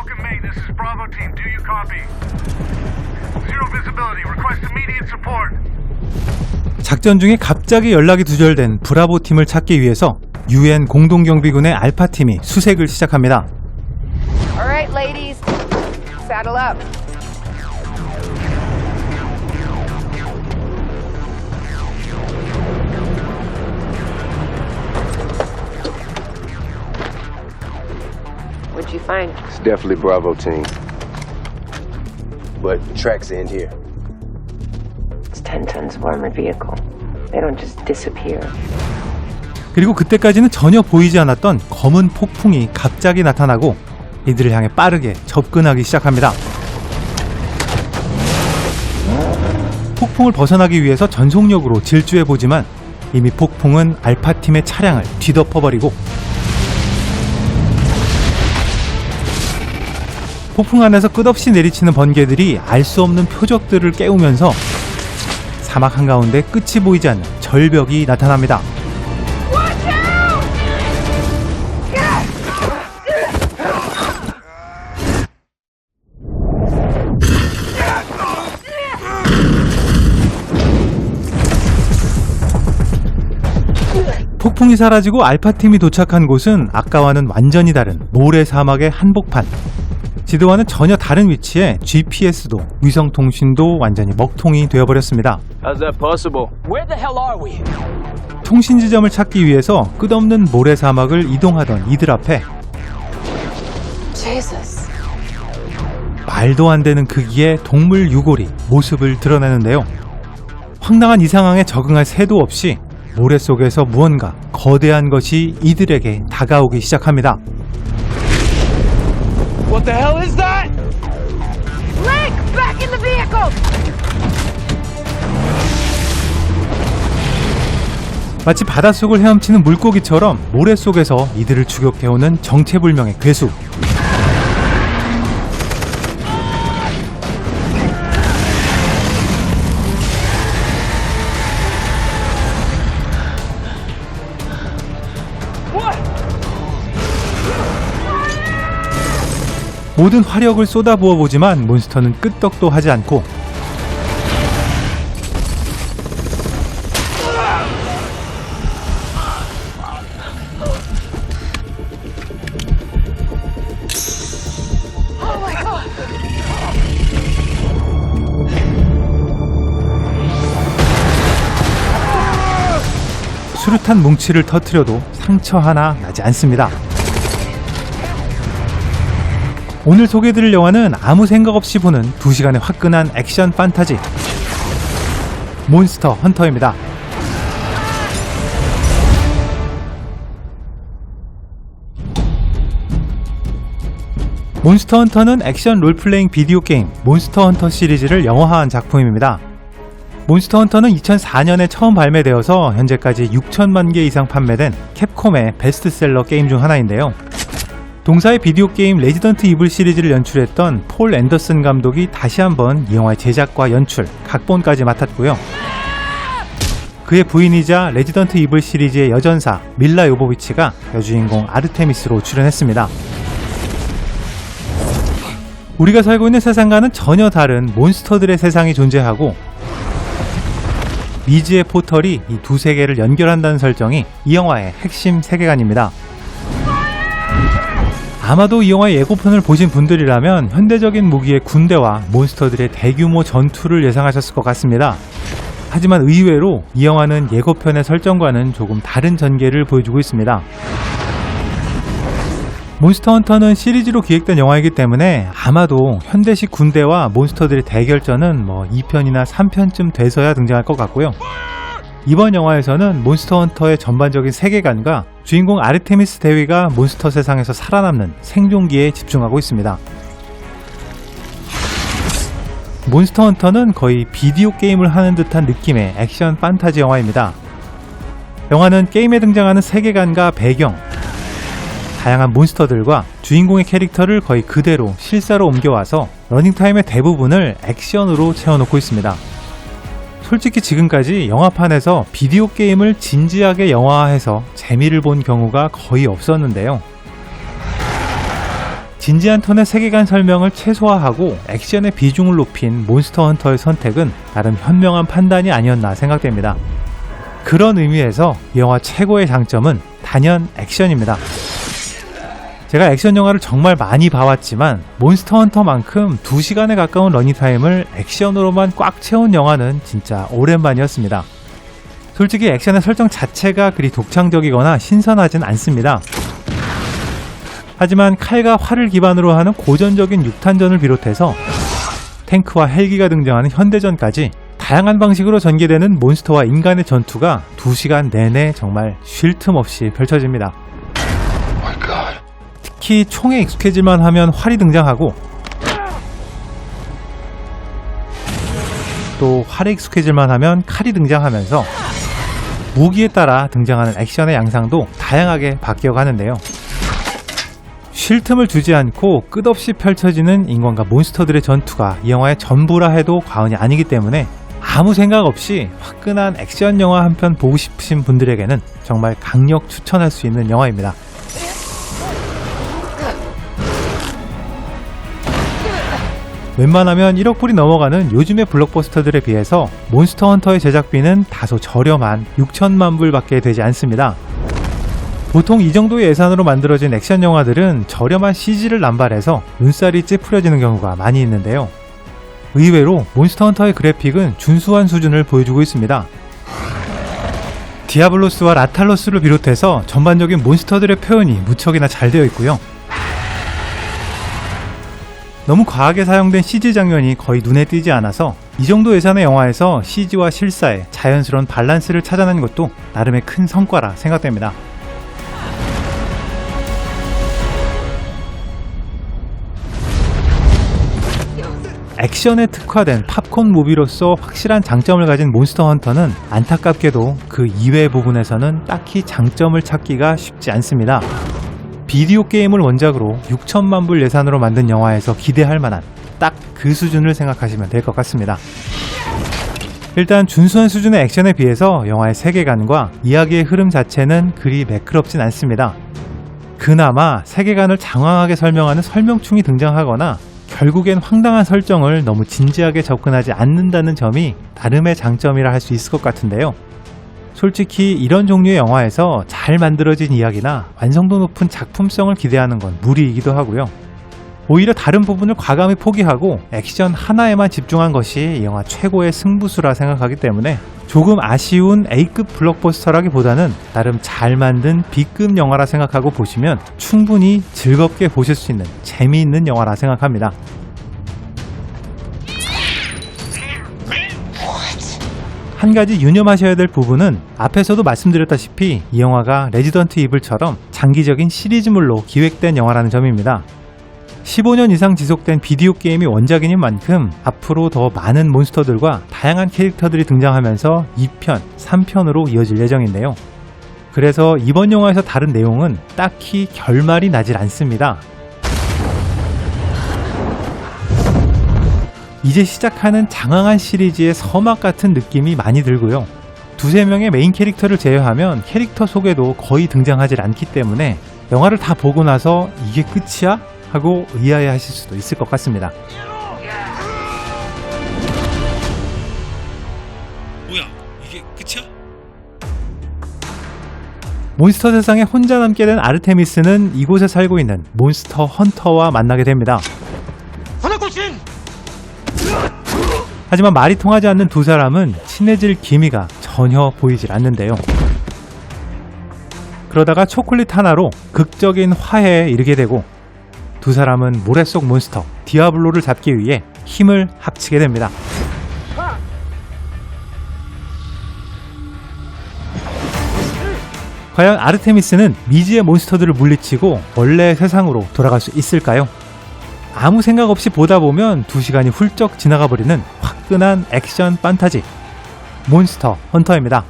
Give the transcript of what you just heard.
Falcon May, this is Bravo team. Do you copy? Zero visibility. Request immediate support. 작전 중에 갑자기 연락이 두절된 브라보 팀을 찾기 위해서 UN 공동경비군의 알파 팀이 수색을 시작합니다. All right, ladies. Saddle up. What'd you find? It's definitely Bravo team. But tracks end here. It's 10 tons of armored vehicle. They don't just disappear. 그리고 그때까지는 전혀 보이지 않았던 검은 폭풍이 갑자기 나타나고 이들을 향해 빠르게 접근하기 시작합니다. 폭풍을 벗어나기 위해서 전속력으로 질주해보지만 이미 폭풍은 알파팀의 차량을 뒤덮어버리고 폭풍 안에서 끝없이 내리치는 번개들이 알 수 없는 표적들을 깨우면서 사막 한가운데 끝이 보이지 않는 절벽이 나타납니다. 폭풍이 사라지고 알파팀이 도착한 곳은 아까와는 완전히 다른 모래 사막의 한복판. 지도와는 전혀 다른 위치에 GPS도 위성통신도 완전히 먹통이 되어버렸습니다. How's that possible? Where the hell are we? 통신 지점을 찾기 위해서 끝없는 모래 사막을 이동하던 이들 앞에 Jesus. 말도 안 되는 크기의 동물 유골이 모습을 드러내는데요. 황당한 이 상황에 적응할 새도 없이 모래 속에서 무언가 거대한 것이 이들에게 다가오기 시작합니다. What the hell is that? Link, back in the vehicle. 마치 바닷속을 헤엄치는 물고기처럼 모래 속에서 이들을 추격해오는 정체불명의 괴수. 모든 화력을 쏟아부어 보지만 몬스터는 끄떡도 하지 않고 수류탄 뭉치를 터뜨려도 상처 하나 나지 않습니다. 오늘 소개해드릴 영화는 아무 생각 없이 보는 2시간의 화끈한 액션 판타지 몬스터 헌터입니다. 몬스터 헌터는 액션 롤플레잉 비디오 게임 몬스터 헌터 시리즈를 영화화한 작품입니다. 몬스터 헌터는 2004년에 처음 발매되어서 현재까지 6천만 개 이상 판매된 캡콤의 베스트셀러 게임 중 하나인데요. 동사의 비디오 게임 레지던트 이블 시리즈를 연출했던 폴 앤더슨 감독이 다시 한번 이 영화의 제작과 연출, 각본까지 맡았고요. 그의 부인이자 레지던트 이블 시리즈의 여전사 밀라 요보비치가 여주인공 아르테미스로 출연했습니다. 우리가 살고 있는 세상과는 전혀 다른 몬스터들의 세상이 존재하고 미지의 포털이 이 두 세계를 연결한다는 설정이 이 영화의 핵심 세계관입니다. 아마도 이 영화의 예고편을 보신 분들이라면 현대적인 무기의 군대와 몬스터들의 대규모 전투를 예상하셨을 것 같습니다. 하지만 의외로 이 영화는 예고편의 설정과는 조금 다른 전개를 보여주고 있습니다. 몬스터 헌터는 시리즈로 기획된 영화이기 때문에 아마도 현대식 군대와 몬스터들의 대결전은 2편이나 3편쯤 돼서야 등장할 것 같고요. 이번 영화에서는 몬스터 헌터의 전반적인 세계관과 주인공 아르테미스 대위가 몬스터 세상에서 살아남는 생존기에 집중하고 있습니다. 몬스터 헌터는 거의 비디오 게임을 하는 듯한 느낌의 액션 판타지 영화입니다. 영화는 게임에 등장하는 세계관과 배경, 다양한 몬스터들과 주인공의 캐릭터를 거의 그대로 실사로 옮겨와서 러닝타임의 대부분을 액션으로 채워놓고 있습니다. 솔직히 지금까지 영화판에서 비디오 게임을 진지하게 영화화해서 재미를 본 경우가 거의 없었는데요. 진지한 톤의 세계관 설명을 최소화하고 액션의 비중을 높인 몬스터 헌터의 선택은 나름 현명한 판단이 아니었나 생각됩니다. 그런 의미에서 이 영화 최고의 장점은 단연 액션입니다. 제가 액션 영화를 정말 많이 봐왔지만 몬스터 헌터만큼 2시간에 가까운 러닝타임을 액션으로만 꽉 채운 영화는 진짜 오랜만이었습니다. 솔직히 액션의 설정 자체가 그리 독창적이거나 신선하진 않습니다. 하지만 칼과 활을 기반으로 하는 고전적인 육탄전을 비롯해서 탱크와 헬기가 등장하는 현대전까지 다양한 방식으로 전개되는 몬스터와 인간의 전투가 2시간 내내 정말 쉴 틈 없이 펼쳐집니다. 특히 총에 익숙해질만 하면 활이 등장하고 또 활에 익숙해질만 하면 칼이 등장하면서 무기에 따라 등장하는 액션의 양상도 다양하게 바뀌어가는데요. 쉴 틈을 주지 않고 끝없이 펼쳐지는 인간과 몬스터들의 전투가 이 영화의 전부라 해도 과언이 아니기 때문에 아무 생각 없이 화끈한 액션 영화 한 편 보고 싶으신 분들에게는 정말 강력 추천할 수 있는 영화입니다. 웬만하면 1억 불이 넘어가는 요즘의 블록버스터들에 비해서 몬스터 헌터의 제작비는 다소 저렴한 6천만 불밖에 되지 않습니다. 보통 이 정도의 예산으로 만들어진 액션 영화들은 저렴한 CG를 남발해서 눈살이 찌푸려지는 경우가 많이 있는데요. 의외로 몬스터 헌터의 그래픽은 준수한 수준을 보여주고 있습니다. 디아블로스와 라탈로스를 비롯해서 전반적인 몬스터들의 표현이 무척이나 잘 되어 있고요. 너무 과하게 사용된 CG 장면이 거의 눈에 띄지 않아서 이 정도 예산의 영화에서 CG와 실사의 자연스러운 밸런스를 찾아낸 것도 나름의 큰 성과라 생각됩니다. 액션에 특화된 팝콘 무비로서 확실한 장점을 가진 몬스터 헌터는 안타깝게도 그 이외의 부분에서는 딱히 장점을 찾기가 쉽지 않습니다. 비디오 게임을 원작으로 6천만 불 예산으로 만든 영화에서 기대할 만한 딱 그 수준을 생각하시면 될 것 같습니다. 일단 준수한 수준의 액션에 비해서 영화의 세계관과 이야기의 흐름 자체는 그리 매끄럽진 않습니다. 그나마 세계관을 장황하게 설명하는 설명충이 등장하거나 결국엔 황당한 설정을 너무 진지하게 접근하지 않는다는 점이 나름의 장점이라 할 수 있을 것 같은데요. 솔직히 이런 종류의 영화에서 잘 만들어진 이야기나 완성도 높은 작품성을 기대하는 건 무리이기도 하고요. 오히려 다른 부분을 과감히 포기하고 액션 하나에만 집중한 것이 이 영화 최고의 승부수라 생각하기 때문에 조금 아쉬운 A급 블록버스터라기보다는 나름 잘 만든 B급 영화라 생각하고 보시면 충분히 즐겁게 보실 수 있는 재미있는 영화라 생각합니다. 한 가지 유념하셔야 될 부분은 앞에서도 말씀드렸다시피 이 영화가 레지던트 이블처럼 장기적인 시리즈물로 기획된 영화라는 점입니다. 15년 이상 지속된 비디오 게임이 원작인인 만큼 앞으로 더 많은 몬스터들과 다양한 캐릭터들이 등장하면서 2편, 3편으로 이어질 예정인데요. 그래서 이번 영화에서 다른 내용은 딱히 결말이 나질 않습니다. 이제 시작하는 장황한 시리즈의 서막 같은 느낌이 많이 들고요. 2-3명의 메인 캐릭터를 제외하면 캐릭터 소개도 거의 등장하지 않기 때문에 영화를 다 보고 나서 이게 끝이야? 하고 의아해 하실 수도 있을 것 같습니다. 뭐야? 이게 끝이야? 몬스터 세상에 혼자 남게 된 아르테미스는 이곳에 살고 있는 몬스터 헌터와 만나게 됩니다. 하지만 말이 통하지 않는 두 사람은 친해질 기미가 전혀 보이질 않는데요. 그러다가 초콜릿 하나로 극적인 화해에 이르게 되고 두 사람은 모래 속 몬스터 디아블로를 잡기 위해 힘을 합치게 됩니다. 과연 아르테미스는 미지의 몬스터들을 물리치고 원래의 세상으로 돌아갈 수 있을까요? 아무 생각 없이 보다 보면 2시간이 훌쩍 지나가 버리는 화끈한 액션 판타지 몬스터 헌터입니다.